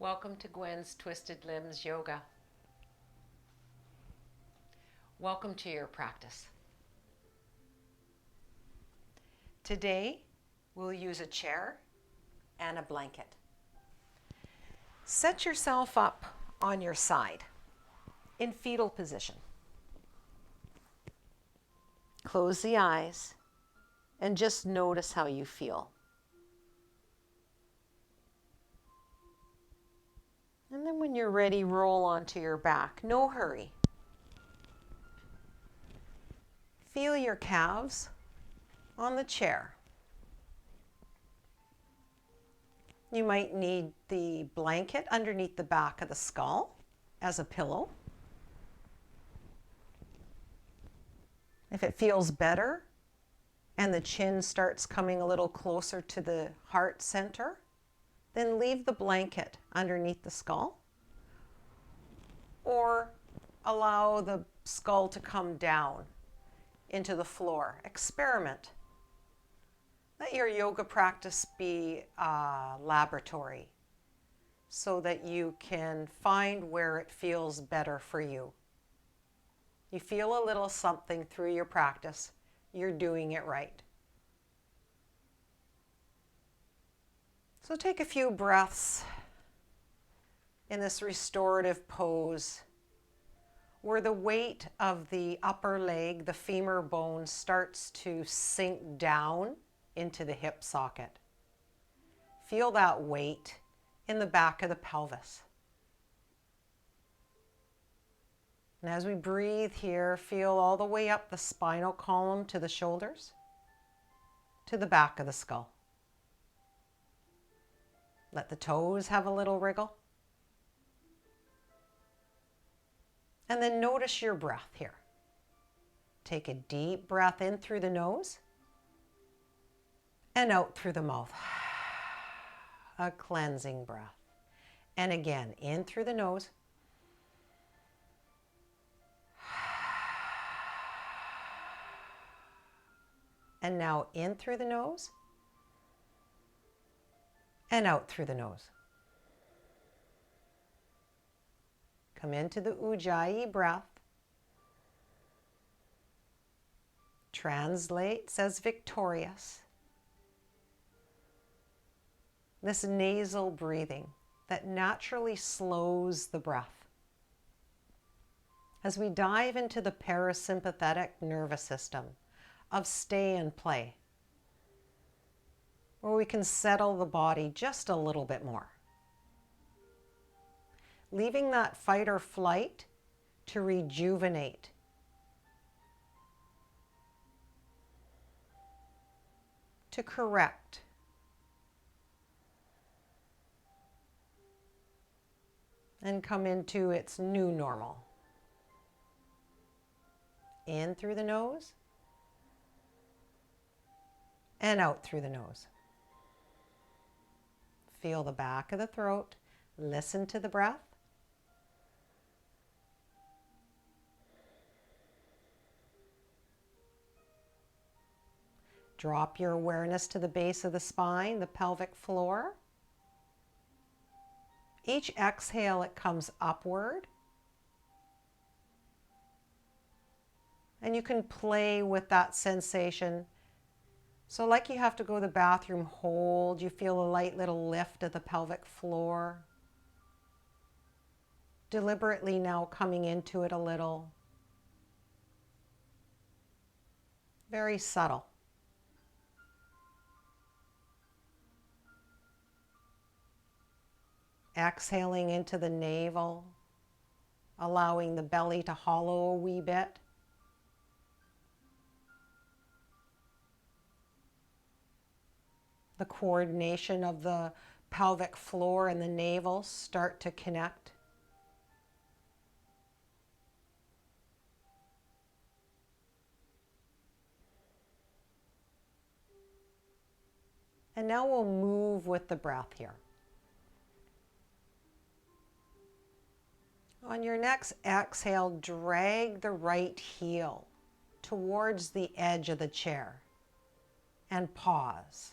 Welcome to Gwen's Twisted Limbs Yoga. Welcome to your practice. Today, we'll use a chair and a blanket. Set yourself up on your side in fetal position. Close the eyes and just notice how you feel. And then when you're ready, roll onto your back. No hurry. Feel your calves on the chair. You might need the blanket underneath the back of the skull as a pillow. If it feels better and the chin starts coming a little closer to the heart center, then leave the blanket underneath the skull or allow the skull to come down into the floor. Experiment. Let your yoga practice be a laboratory so that you can find where it feels better for you. You feel a little something through your practice, you're doing it right. So take a few breaths in this restorative pose where the weight of the upper leg, the femur bone, starts to sink down into the hip socket. Feel that weight in the back of the pelvis. And as we breathe here, feel all the way up the spinal column to the shoulders, to the back of the skull. Let the toes have a little wriggle. And then notice your breath here. Take a deep breath in through the nose and out through the mouth. A cleansing breath. And again, in through the nose. And now in through the nose and out through the nose. Come into the Ujjayi breath. Translates as victorious. This nasal breathing that naturally slows the breath. As we dive into the parasympathetic nervous system of stay and play, where we can settle the body just a little bit more. Leaving that fight or flight to rejuvenate. To correct. And come into its new normal. In through the nose and out through the nose. Feel the back of the throat. Listen to the breath. Drop your awareness to the base of the spine, the pelvic floor. Each exhale, it comes upward. And you can play with that sensation. So like you have to go to the bathroom, hold. You feel a light little lift of the pelvic floor. Deliberately now coming into it a little. Very subtle. Exhaling into the navel, allowing the belly to hollow a wee bit. The coordination of the pelvic floor and the navel start to connect. And now we'll move with the breath here. On your next exhale, drag the right heel towards the edge of the chair and pause.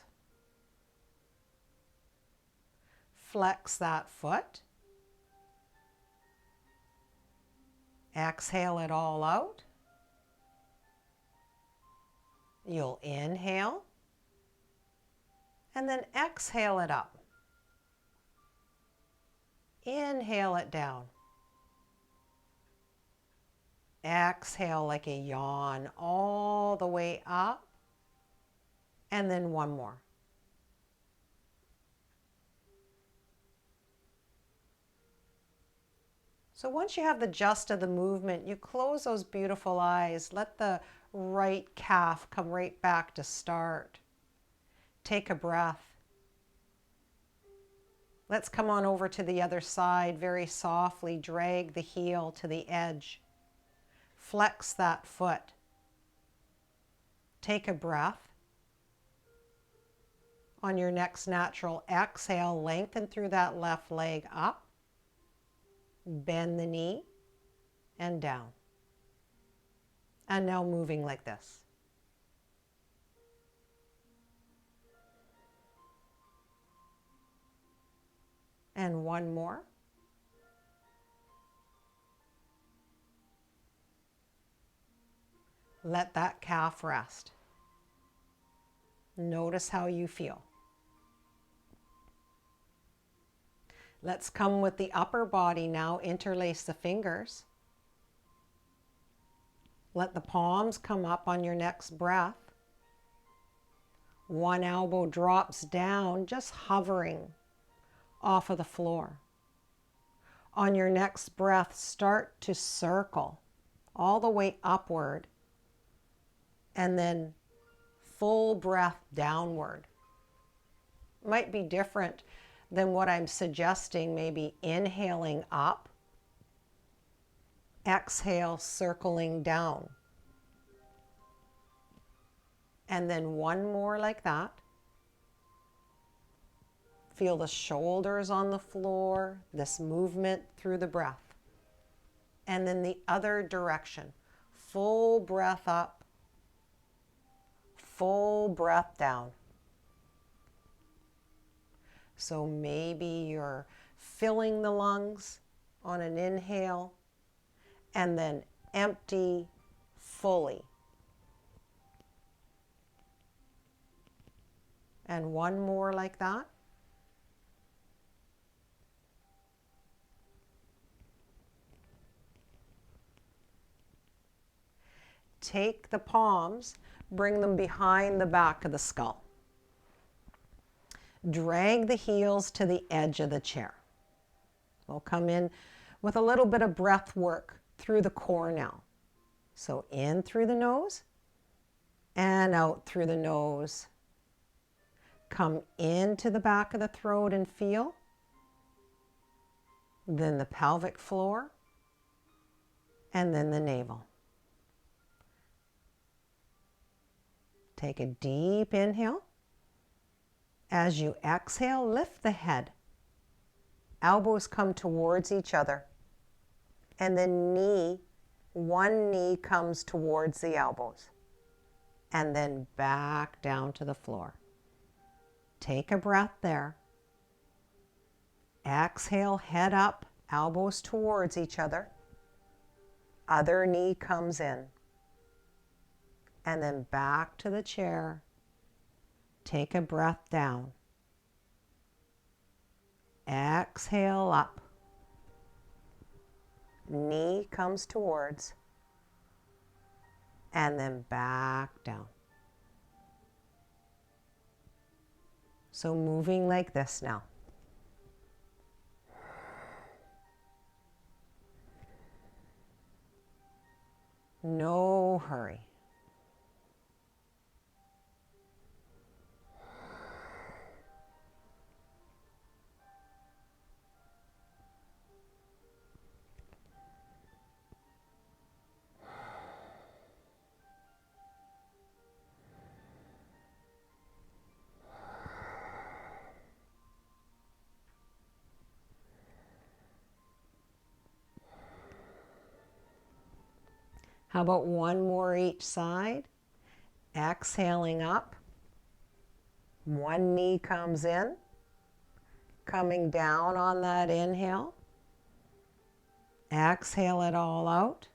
Flex that foot. Exhale it all out. You'll inhale and then exhale it up. Inhale it down. Exhale like a yawn all the way up. And then one more. So once you have the gist of the movement, you close those beautiful eyes. Let the right calf come right back to start. Take a breath. Let's come on over to the other side. Very softly drag the heel to the edge. Flex that foot. Take a breath. On your next natural exhale, lengthen through that left leg up. Bend the knee and down. And now moving like this. And one more. Let that calf rest. Notice how you feel. Let's come with the upper body now. Interlace the fingers. Let the palms come up on your next breath. One elbow drops down, just hovering off of the floor. On your next breath, start to circle all the way upward and then full breath downward. Might be different than what I'm suggesting, maybe inhaling up, exhale, circling down. And then one more like that. Feel the shoulders on the floor, this movement through the breath. And then the other direction, full breath up, full breath down. So maybe you're filling the lungs on an inhale and then empty fully. And one more like that. Take the palms, bring them behind the back of the skull. Drag the heels to the edge of the chair. We'll come in with a little bit of breath work through the core now. So in through the nose and out through the nose. Come into the back of the throat and feel. Then the pelvic floor and then the navel. Take a deep inhale. As you exhale, lift the head. Elbows come towards each other. And then one knee comes towards the elbows. And then back down to the floor. Take a breath there. Exhale, head up, elbows towards each other. Other knee comes in. And then back to the chair. Take a breath down. Exhale up. Knee comes towards. And then back down. So moving like this now. No hurry. How about one more each side? Exhaling up. One knee comes in. coming down on that inhale. Exhale it all out.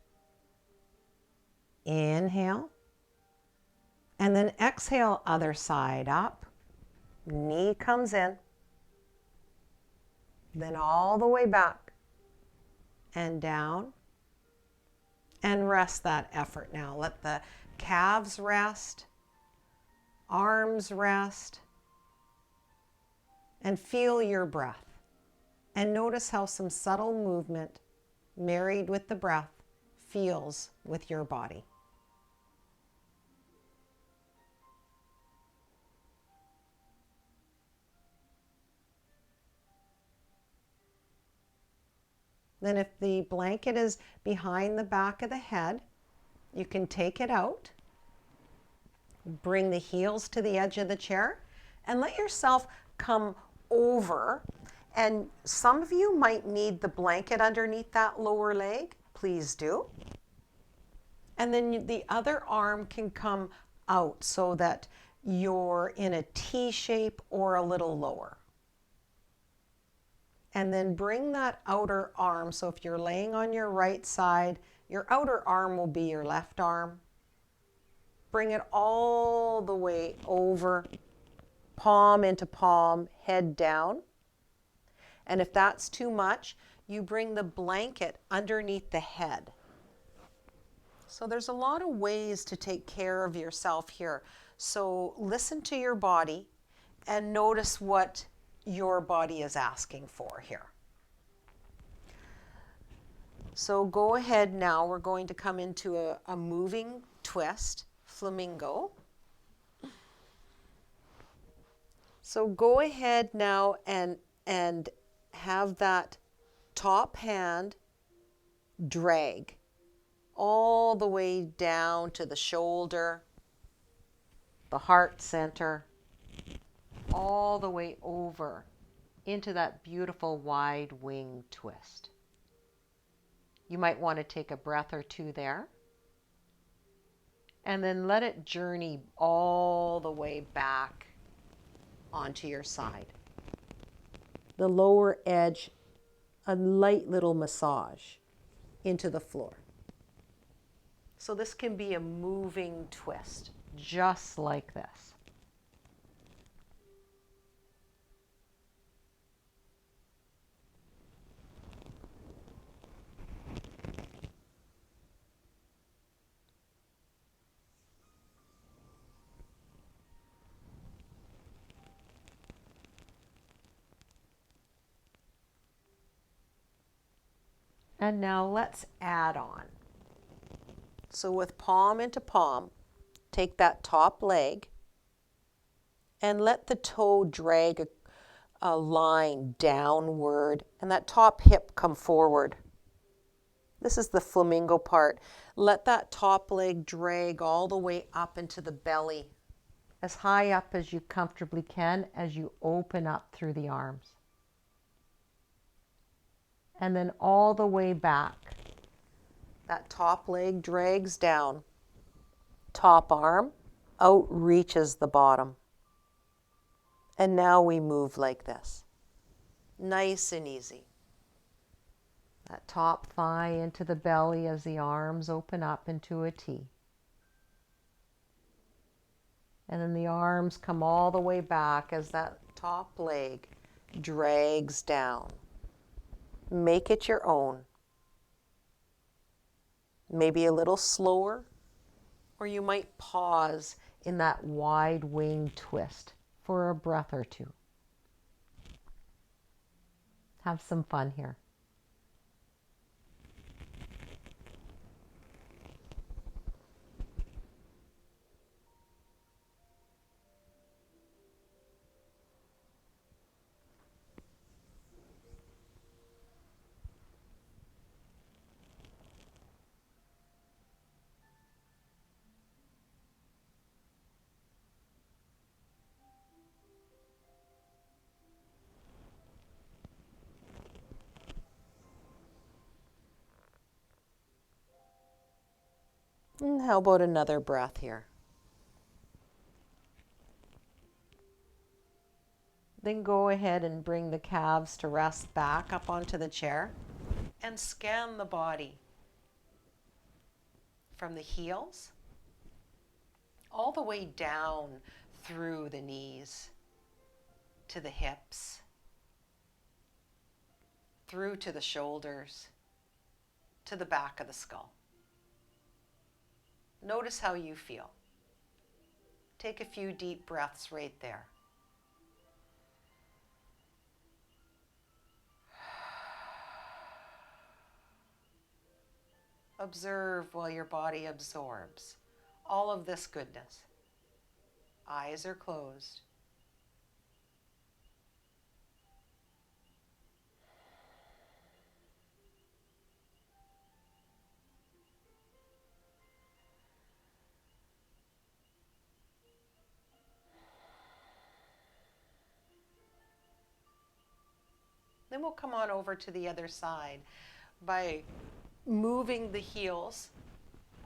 Inhale. And then exhale, other side up. Knee comes in. Then all the way back and down. And rest that effort now. Let the calves rest. Arms rest. And feel your breath. And notice how some subtle movement married with the breath feels with your body. Then if the blanket is behind the back of the head, you can take it out. Bring the heels to the edge of the chair and let yourself come over. And some of you might need the blanket underneath that lower leg. Please do. And then the other arm can come out so that you're in a T shape or a little lower. And then bring that outer arm. So if you're laying on your right side, your outer arm will be your left arm. Bring it all the way over, palm into palm, head down. And if that's too much, you bring the blanket underneath the head. So there's a lot of ways to take care of yourself here. So listen to your body and notice what your body is asking for here. So go ahead now. We're going to come into a moving twist, Flamingo. So go ahead now and have that top hand drag all the way down to the shoulder, the heart center, all the way over into that beautiful wide wing twist. You might want to take a breath or two there. And then let it journey all the way back onto your side. The lower edge, a light little massage into the floor. So this can be a moving twist, just like this. And now let's add on. So with palm into palm, take that top leg and let the toe drag a line downward and that top hip come forward. This is the flamingo part. Let that top leg drag all the way up into the belly, as high up as you comfortably can as you open up through the arms. And then all the way back. That top leg drags down. Top arm out reaches the bottom. And now we move like this. Nice and easy. That top thigh into the belly as the arms open up into a T. And then the arms come all the way back as that top leg drags down. Make it your own. Maybe a little slower, or you might pause in that wide wing twist for a breath or two. Have some fun here. And how about another breath here? Then go ahead and bring the calves to rest back up onto the chair and scan the body from the heels all the way down through the knees to the hips, through to the shoulders, to the back of the skull. Notice how you feel. Take a few deep breaths right there. Observe while your body absorbs all of this goodness. Eyes are closed. Then we'll come on over to the other side by moving the heels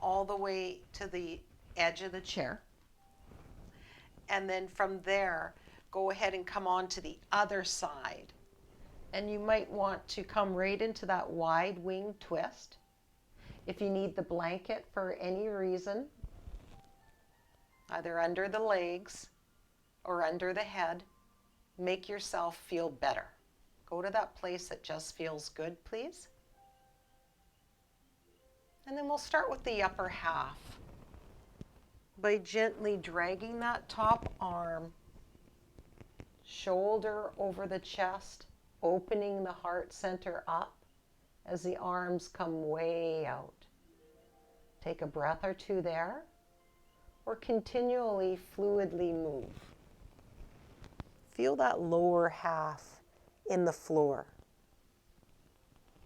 all the way to the edge of the chair. And then from there, go ahead and come on to the other side. And you might want to come right into that wide wing twist. If you need the blanket for any reason, either under the legs or under the head, make yourself feel better. Go to that place that just feels good, please. And then we'll start with the upper half by gently dragging that top arm, shoulder over the chest, opening the heart center up as the arms come way out. Take a breath or two there, or continually fluidly move. Feel that lower half in the floor,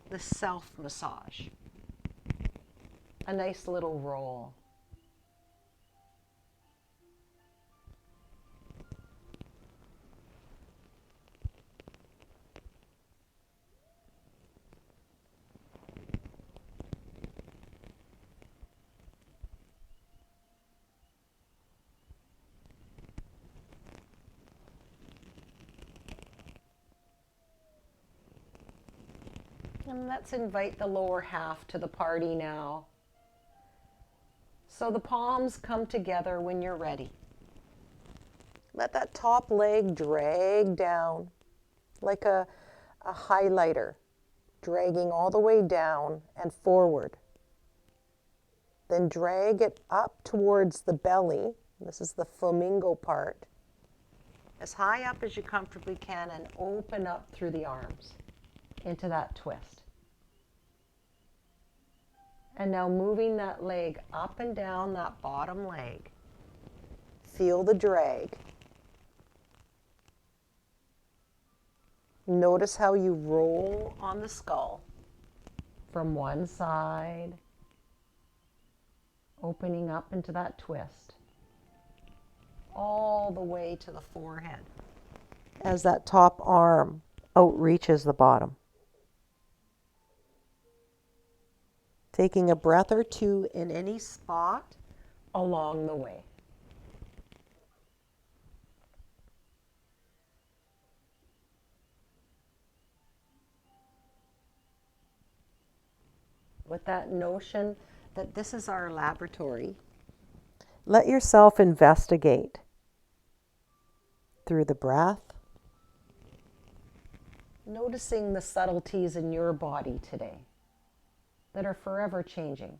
the self-massage, a nice little roll. And let's invite the lower half to the party now. So the palms come together when you're ready. Let that top leg drag down like a highlighter, dragging all the way down and forward. Then drag it up towards the belly. This is the flamingo part. As high up as you comfortably can, and open up through the arms into that twist. And now moving that leg up and down that bottom leg. Feel the drag. Notice how you roll on the skull from one side, opening up into that twist, all the way to the forehead as that top arm outreaches the bottom. Taking a breath or two in any spot along the way. With that notion that this is our laboratory, let yourself investigate through the breath, noticing the subtleties in your body today that are forever changing.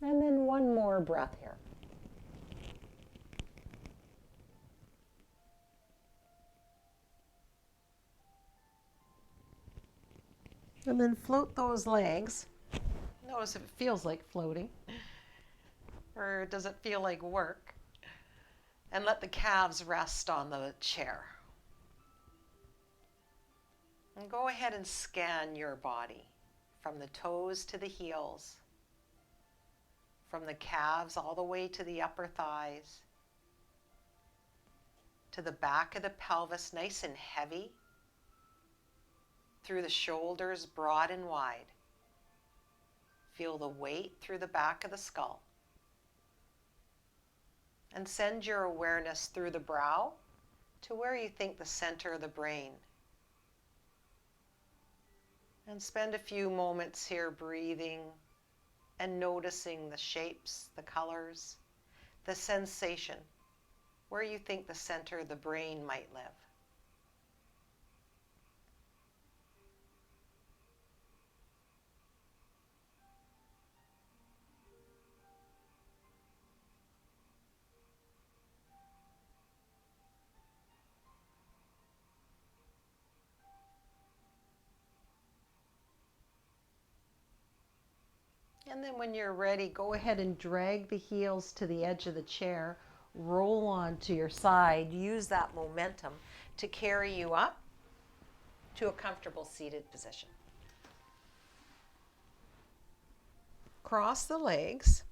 And then one more breath here. And then float those legs. Notice if it feels like floating, or does it feel like work? And let the calves rest on the chair. And go ahead and scan your body from the toes to the heels, from the calves all the way to the upper thighs, to the back of the pelvis, nice and heavy, through the shoulders, broad and wide. Feel the weight through the back of the skull. And send your awareness through the brow to where you think the center of the brain. And spend a few moments here breathing and noticing the shapes, the colors, the sensation, where you think the center of the brain might live. And then when you're ready, go ahead and drag the heels to the edge of the chair, roll onto your side, use that momentum to carry you up to a comfortable seated position. Cross the legs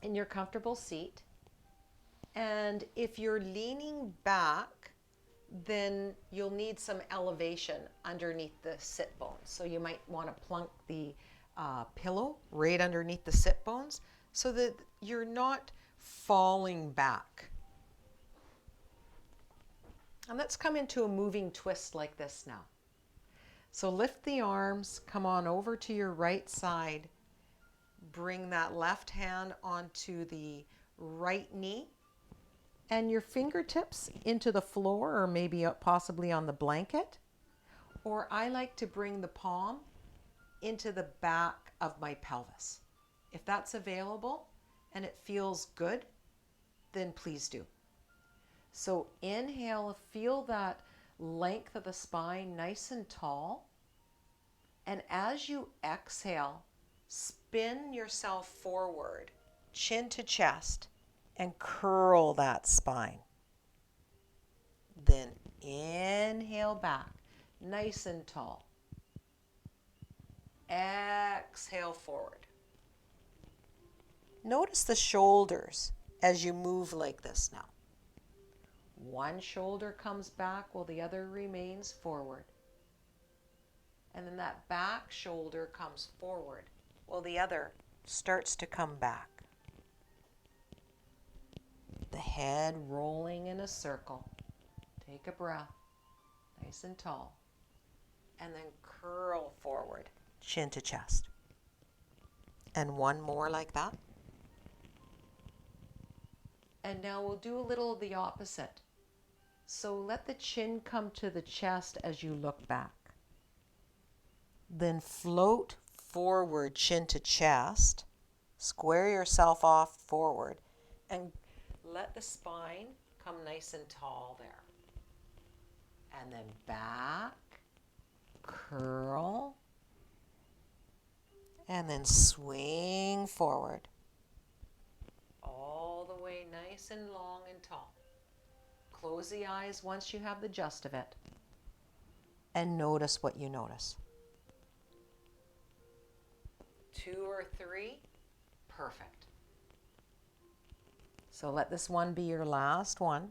in your comfortable seat. And if you're leaning back, then you'll need some elevation underneath the sit bones. So you might want to plunk the pillow right underneath the sit bones so that you're not falling back. And let's come into a moving twist like this now. So lift the arms, come on over to your right side, bring that left hand onto the right knee and your fingertips into the floor or maybe possibly on the blanket. Or I like to bring the palm into the back of my pelvis. If that's available and it feels good, then please do. So inhale, feel that length of the spine nice and tall. And as you exhale, spin yourself forward, chin to chest, and curl that spine. Then inhale back, nice and tall. Exhale forward. Notice the shoulders as you move like this now. One shoulder comes back while the other remains forward. And then that back shoulder comes forward while the other starts to come back. The head rolling in a circle. Take a breath, nice and tall. And then curl forward, chin to chest. And one more like that. And now we'll do a little of the opposite. So let the chin come to the chest as you look back. Then float forward, chin to chest. Square yourself off forward. And let the spine come nice and tall there. And then back, curl, and then swing forward. All the way nice and long and tall. Close the eyes once you have the gist of it. And notice what you notice. 2 or 3, perfect. So let this one be your last one.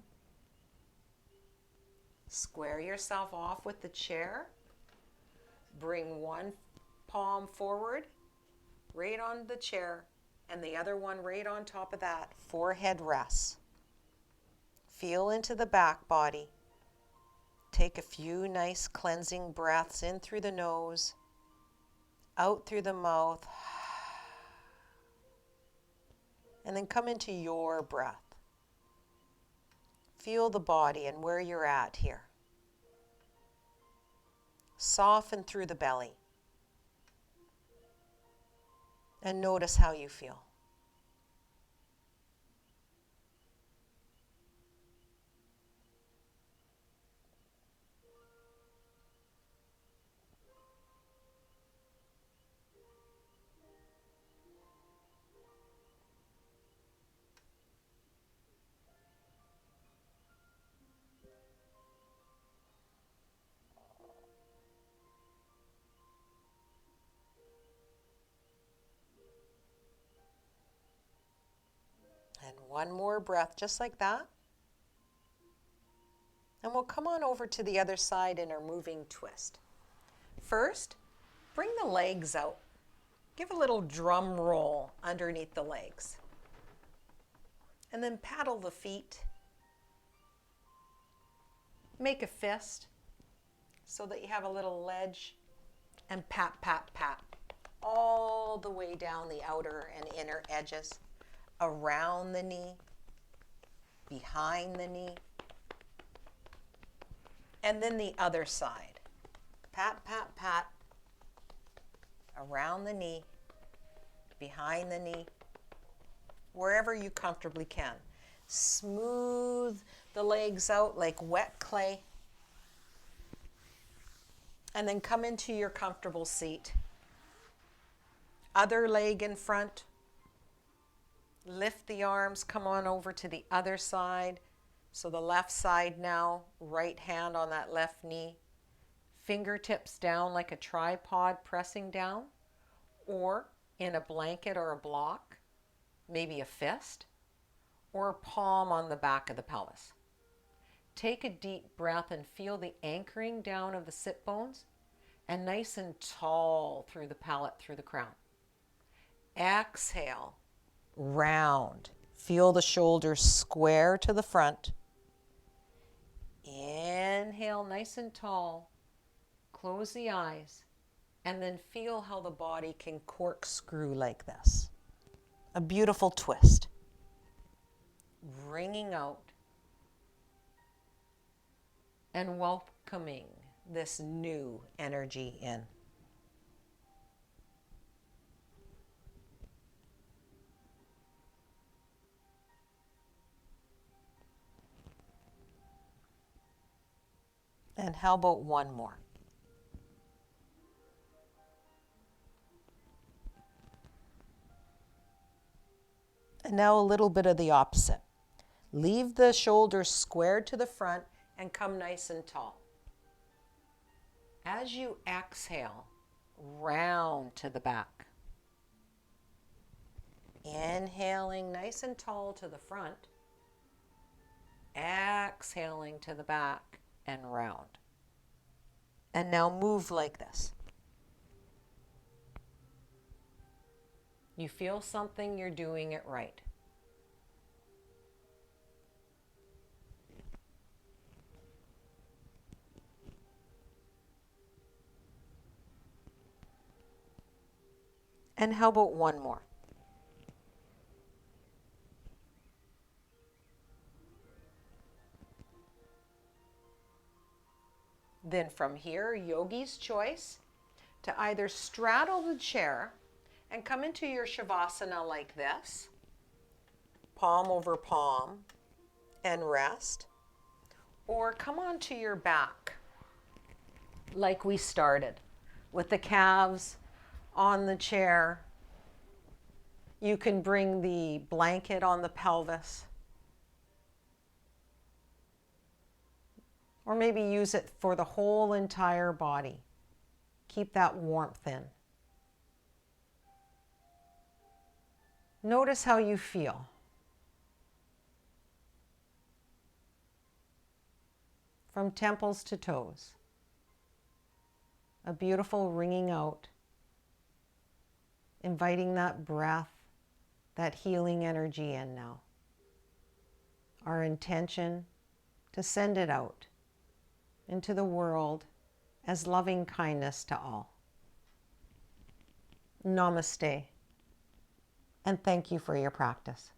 Square yourself off with the chair. Bring one palm forward, right on the chair, and the other one right on top of that. Forehead rests. Feel into the back body. Take a few nice cleansing breaths in through the nose, out through the mouth, and then come into your breath. Feel the body and where you're at here. Soften through the belly. And notice how you feel. One more breath, just like that. And we'll come on over to the other side in our moving twist. First, bring the legs out. Give a little drum roll underneath the legs. And then paddle the feet. Make a fist so that you have a little ledge. And pat, pat, pat. All the way down the outer and inner edges. Around the knee. Behind the knee. And then the other side. Pat, pat, pat. Around the knee. Behind the knee. Wherever you comfortably can. Smooth the legs out like wet clay. And then come into your comfortable seat. Other leg in front. Lift the arms, come on over to the other side. So the left side now, right hand on that left knee. Fingertips down like a tripod pressing down. Or in a blanket or a block. Maybe a fist. Or a palm on the back of the pelvis. Take a deep breath and feel the anchoring down of the sit bones and nice and tall through the palate, through the crown. Exhale, round. Feel the shoulders square to the front. Inhale, nice and tall. Close the eyes and then feel how the body can corkscrew like this. A beautiful twist. Wringing out. And welcoming this new energy in. And how about one more? And now a little bit of the opposite. Leave the shoulders squared to the front and come nice and tall. As you exhale, round to the back. Inhaling nice and tall to the front. Exhaling to the back and round. And now move like this. You feel something, you're doing it right. And how about one more? Then from here, yogi's choice to either straddle the chair and come into your Shavasana like this, palm over palm, and rest, or come onto your back like we started, with the calves on the chair. You can bring the blanket on the pelvis. Or maybe use it for the whole entire body. Keep that warmth in. Notice how you feel. From temples to toes. A beautiful wringing out. Inviting that breath, that healing energy in now. Our intention to send it out into the world as loving kindness to all. Namaste, and thank you for your practice.